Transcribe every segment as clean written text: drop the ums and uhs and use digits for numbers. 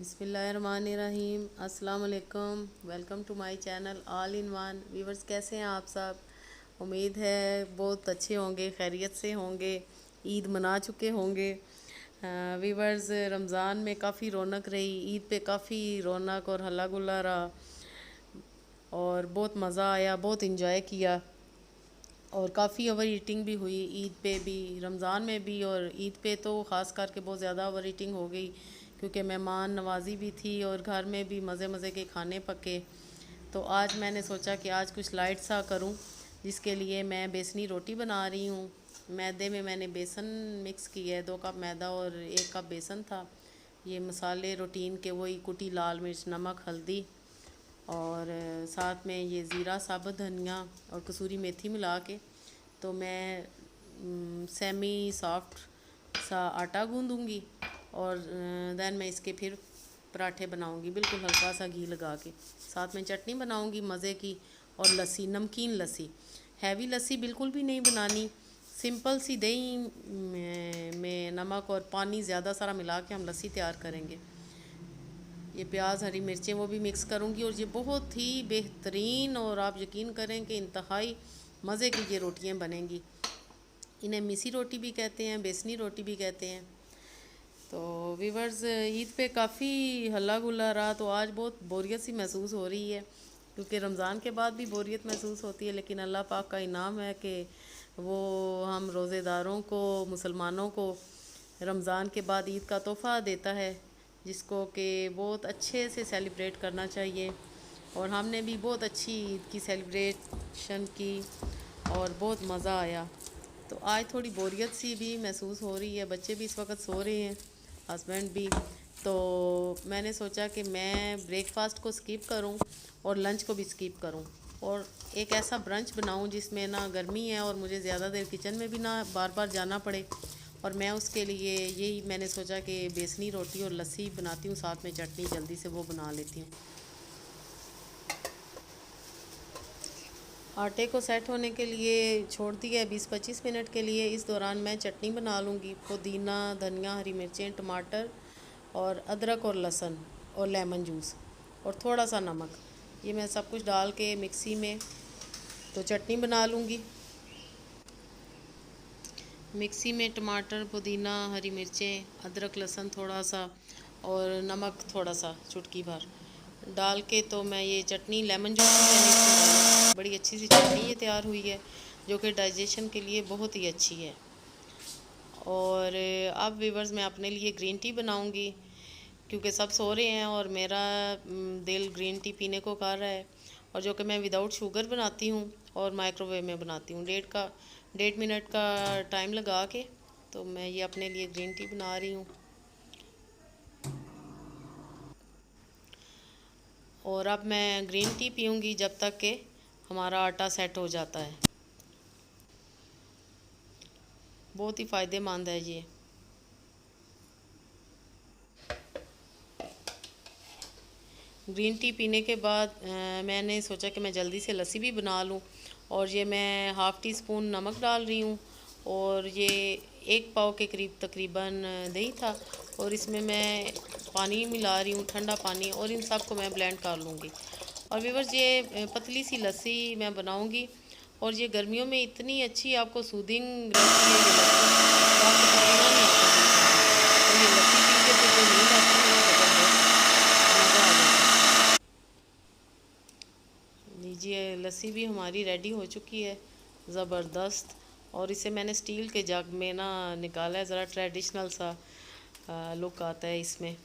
बिस्मिल्लाहिर्रहमानिर्रहीम। अस्सलाम वालेकुम। Welcome to my channel all in one. Viewers, कैसे हैं आप सब? उम्मीद है बहुत अच्छे होंगे, खैरियत से होंगे, ईद मना चुके होंगे। व्यूवर्स, रमज़ान में काफ़ी रौनक रही, ईद पे काफ़ी रौनक और हल्ला गुल्ला रहा और बहुत मज़ा आया, बहुत इंजॉय किया और काफ़ी ओवर ईटिंग भी हुई ईद पे भी, रमज़ान में भी और ईद पे तो ख़ास करके बहुत ज़्यादा ओवर ईटिंग हो गई क्योंकि मेहमान नवाज़ी भी थी और घर में भी मज़े मज़े के खाने पके। तो आज मैंने सोचा कि आज कुछ लाइट सा करूं, जिसके लिए मैं बेसनी रोटी बना रही हूं। मैदे में मैंने बेसन मिक्स किया है, 2 कप मैदा और 1 कप बेसन था। ये मसाले रूटीन के वही कुटी लाल मिर्च, नमक, हल्दी और साथ में ये ज़ीरा, साबुत धनिया और कसूरी मेथी मिला के तो मैं सेमी सॉफ्ट सा आटा गूंदूंगी और देन मैं इसके फिर पराठे बनाऊंगी, बिल्कुल हल्का सा घी लगा के। साथ में चटनी बनाऊंगी मज़े की और लस्सी, नमकीन लस्सी। हैवी लस्सी बिल्कुल भी नहीं बनानी, सिंपल सी दही में नमक और पानी ज़्यादा सारा मिला के हम लस्सी तैयार करेंगे। ये प्याज, हरी मिर्चें वो भी मिक्स करूँगी और ये बहुत ही बेहतरीन और आप यकीन करें कि इंतहाई मज़े की ये रोटियाँ बनेंगी। इन्हें मिसी रोटी भी कहते हैं, बेसनी रोटी भी कहते हैं। तो वीवर्स, ईद पे काफ़ी हल्ला गुल्ला रहा तो आज बहुत बोरियत सी महसूस हो रही है क्योंकि रमज़ान के बाद भी बोरियत महसूस होती है, लेकिन अल्लाह पाक का इनाम है कि वो हम रोज़ेदारों को, मुसलमानों को रमज़ान के बाद ईद का तोहफ़ा देता है, जिसको कि बहुत अच्छे से सेलिब्रेट करना चाहिए। और हमने भी बहुत अच्छी ईद की सेलिब्रेशन की और बहुत मज़ा आया। तो आज थोड़ी बोरियत सी भी महसूस हो रही है, बच्चे भी इस वक्त सो रहे हैं, हस्बैंड भी। तो मैंने सोचा कि मैं ब्रेकफास्ट को स्किप करूं और लंच को भी स्किप करूं और एक ऐसा ब्रंच बनाऊं जिसमें ना गर्मी है और मुझे ज़्यादा देर किचन में भी ना बार बार जाना पड़े। और मैं उसके लिए यही मैंने सोचा कि बेसनी रोटी और लस्सी बनाती हूँ, साथ में चटनी जल्दी से वो बना लेती हूँ। आटे को सेट होने के लिए छोड़ दिया है 20-25 मिनट के लिए। इस दौरान मैं चटनी बना लूँगी। पुदीना, धनिया, हरी मिर्चें, टमाटर और अदरक और लहसुन और लेमन जूस और थोड़ा सा नमक, ये मैं सब कुछ डाल के मिक्सी में तो चटनी बना लूँगी। मिक्सी में टमाटर, पुदीना, हरी मिर्चें, अदरक, लहसुन थोड़ा सा और नमक थोड़ा सा चुटकी भर डाल के तो मैं ये चटनी, लेमन जूस भी मैंने इसमें डाला। बड़ी अच्छी सी चटनी ये तैयार हुई है जो कि डाइजेशन के लिए बहुत ही अच्छी है। और अब व्यूवर्स, मैं अपने लिए ग्रीन टी बनाऊंगी क्योंकि सब सो रहे हैं और मेरा दिल ग्रीन टी पीने को कर रहा है, और जो कि मैं विदाउट शुगर बनाती हूँ और माइक्रोवेव में बनाती हूँ। 1.5 मिनट का टाइम लगा के तो मैं ये अपने लिए ग्रीन टी बना रही हूँ। और अब मैं ग्रीन टी पीऊँगी जब तक कि हमारा आटा सेट हो जाता है। बहुत ही फ़ायदेमंद है ये। ग्रीन टी पीने के बाद मैंने सोचा कि मैं जल्दी से लस्सी भी बना लूं, और ये मैं हाफ़ टी स्पून नमक डाल रही हूँ और ये 1 पाव के करीब तकरीबन दही था और इसमें मैं पानी मिला रही हूँ, ठंडा पानी, और इन सब को मैं ब्लेंड कर लूँगी। और व्यूअर्स, ये पतली सी लस्सी मैं बनाऊँगी और ये गर्मियों में इतनी अच्छी आपको सूदिंग रहती है ये लस्सी, तो आपको पसीना नहीं आता है। और ये लस्सी पी के तो जो नींद आती है ना, ज़बरदस्त मज़ा आ जाता है। लीजिए, लस्सी भी हमारी रेडी हो चुकी है, ज़बरदस्त। और इसे मैंने स्टील के जग में ना निकाला है, ज़रा ट्रेडिशनल सा लुक आता है इसमें।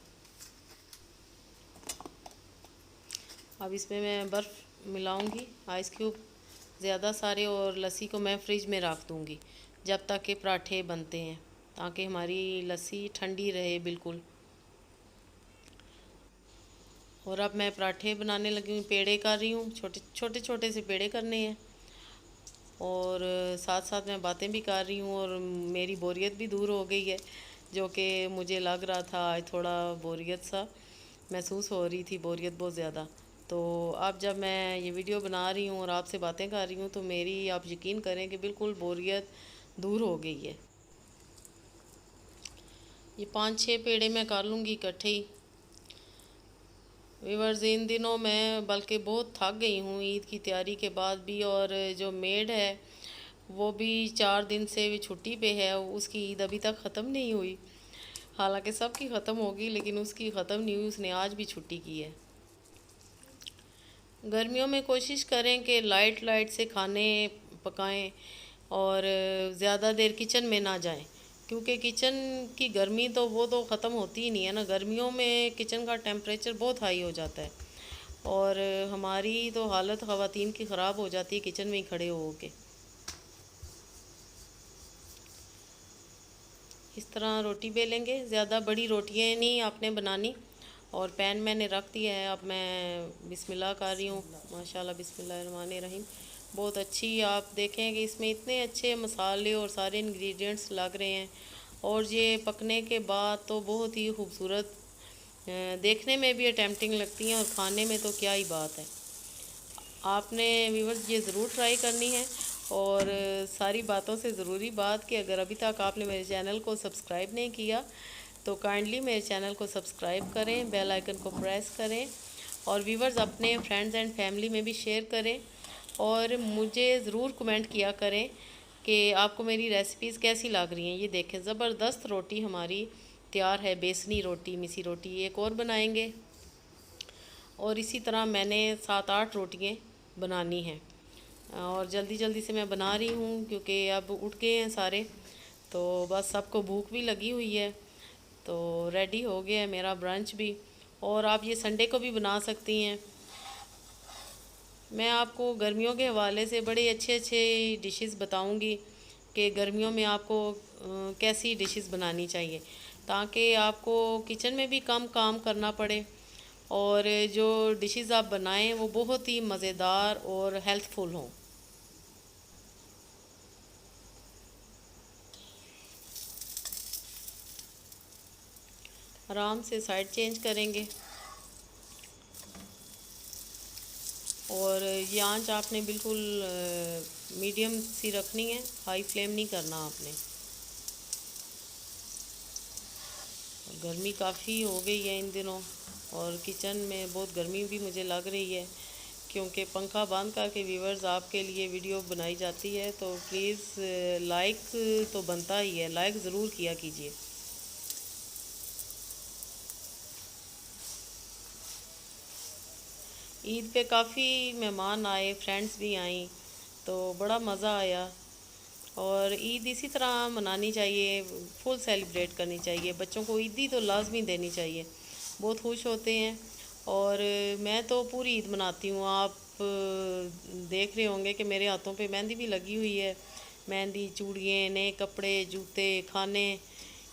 अब इसमें मैं बर्फ़ मिलाऊंगी, आइस क्यूब ज़्यादा सारे, और लस्सी को मैं फ्रिज में रख दूंगी जब तक के पराठे बनते हैं, ताकि हमारी लस्सी ठंडी रहे बिल्कुल। और अब मैं पराठे बनाने लगी हूँ, पेड़े कर रही हूँ, छोटे छोटे छोटे से पेड़े करने हैं और साथ साथ मैं बातें भी कर रही हूँ और मेरी बोरियत भी दूर हो गई है, जो कि मुझे लग रहा था आज थोड़ा बोरियत सा महसूस हो रही थी, बोरियत बहुत ज़्यादा। तो अब जब मैं ये वीडियो बना रही हूँ और आपसे बातें कर रही हूँ तो मेरी, आप यकीन करें कि बिल्कुल बोरियत दूर हो गई है। ये 5-6 पेड़े मैं कर लूँगी इकट्ठे ही। व्यूअर्स, इन दिनों मैं बल्कि बहुत थक गई हूँ ईद की तैयारी के बाद भी। और जो मेड है वो भी 4 दिन से भी छुट्टी पे है, उसकी ईद अभी तक ख़त्म नहीं हुई। हालांकि सबकी ख़त्म होगी लेकिन उसकी ख़त्म नहीं हुई, उसने आज भी छुट्टी की है। गर्मियों में कोशिश करें कि लाइट लाइट से खाने पकाएं और ज़्यादा देर किचन में ना जाएं, क्योंकि किचन की गर्मी तो वो तो ख़त्म होती ही नहीं है ना। गर्मियों में किचन का टेम्परेचर बहुत हाई हो जाता है और हमारी तो हालत ख़वातीन की ख़राब हो जाती है किचन में ही खड़े हो के। इस तरह रोटी बेलेंगे, ज़्यादा बड़ी रोटियाँ नहीं आपने बनानी। और पैन मैंने रख दिया है, अब मैं बिस्मिल्लाह कर रही हूँ। माशाल्लाह, बिस्मिल्लाहिर्रहमानिर्रहीम। बहुत अच्छी, आप देखें कि इसमें इतने अच्छे मसाले और सारे इंग्रेडिएंट्स लग रहे हैं। और ये पकने के बाद तो बहुत ही खूबसूरत, देखने में भी अटेम्प्टिंग लगती हैं और खाने में तो क्या ही बात है। आपने व्यूअर्स ये ज़रूर ट्राई करनी है। और सारी बातों से ज़रूरी बात कि अगर अभी तक आपने मेरे चैनल को सब्सक्राइब नहीं किया तो काइंडली मेरे चैनल को सब्सक्राइब करें, बेल आइकन को प्रेस करें और व्यूअर्स अपने फ्रेंड्स एंड फैमिली में भी शेयर करें। और मुझे ज़रूर कमेंट किया करें कि आपको मेरी रेसिपीज़ कैसी लग रही हैं। ये देखें, ज़बरदस्त रोटी हमारी तैयार है, बेसनी रोटी, मिसी रोटी। एक और बनाएंगे और इसी तरह मैंने 7-8 रोटियाँ बनानी हैं और जल्दी जल्दी से मैं बना रही हूँ क्योंकि अब उठ गए हैं सारे, तो बस सबको भूख भी लगी हुई है। तो रेडी हो गया है मेरा ब्रंच भी। और आप ये संडे को भी बना सकती हैं। मैं आपको गर्मियों के हवाले से बड़े अच्छे अच्छे डिशेस बताऊंगी कि गर्मियों में आपको कैसी डिशेस बनानी चाहिए ताकि आपको किचन में भी कम काम करना पड़े और जो डिशेस आप बनाएं वो बहुत ही मज़ेदार और हेल्थफुल हों। आराम से साइड चेंज करेंगे और ये आंच आपने बिल्कुल मीडियम सी रखनी है, हाई फ्लेम नहीं करना आपने। गर्मी काफ़ी हो गई है इन दिनों और किचन में बहुत गर्मी भी मुझे लग रही है क्योंकि पंखा बंद करके व्यूवर्स आपके लिए वीडियो बनाई जाती है। तो प्लीज़ लाइक तो बनता ही है, लाइक ज़रूर किया कीजिए। ईद पे काफ़ी मेहमान आए, फ्रेंड्स भी आई, तो बड़ा मज़ा आया। और ईद इसी तरह मनानी चाहिए, फुल सेलिब्रेट करनी चाहिए। बच्चों को ईदी तो लाजमी देनी चाहिए, बहुत खुश होते हैं। और मैं तो पूरी ईद मनाती हूँ। आप देख रहे होंगे कि मेरे हाथों पे मेहंदी भी लगी हुई है। मेहंदी, चूड़ियाँ, नए कपड़े, जूते, खाने,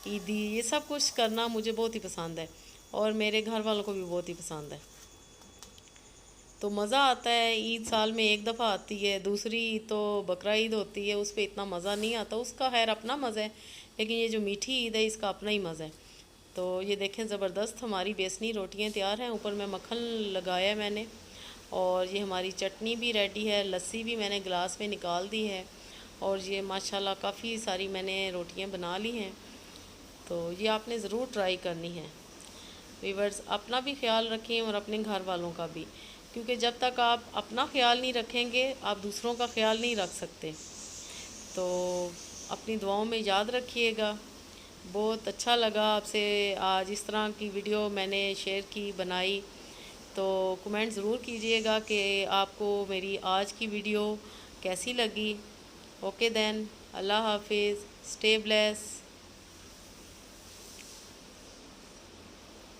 ईदी, ये सब कुछ करना मुझे बहुत ही पसंद है और मेरे घर वालों को भी बहुत ही पसंद है। तो मज़ा आता है। ईद साल में एक दफ़ा आती है, दूसरी तो बकरा ईद होती है, उस पर इतना मज़ा नहीं आता। उसका खैर अपना मज़ा है, लेकिन ये जो मीठी ईद है इसका अपना ही मज़ा है। तो ये देखें, ज़बरदस्त हमारी बेसनी रोटियां तैयार हैं। ऊपर में मक्खन लगाया है मैंने और ये हमारी चटनी भी रेडी है। लस्सी भी मैंने गिलास में निकाल दी है और ये माशाल्लाह काफ़ी सारी मैंने रोटियां बना ली हैं। तो ये आपने ज़रूर ट्राई करनी है। वीवर्स, अपना भी ख्याल रखें और अपने घर वालों का भी, क्योंकि जब तक आप अपना ख्याल नहीं रखेंगे आप दूसरों का ख्याल नहीं रख सकते। तो अपनी दुआओं में याद रखिएगा। बहुत अच्छा लगा आपसे आज इस तरह की वीडियो मैंने शेयर की, बनाई। तो कमेंट ज़रूर कीजिएगा कि आपको मेरी आज की वीडियो कैसी लगी। ओके देन, अल्लाह हाफिज़, स्टे ब्लेस।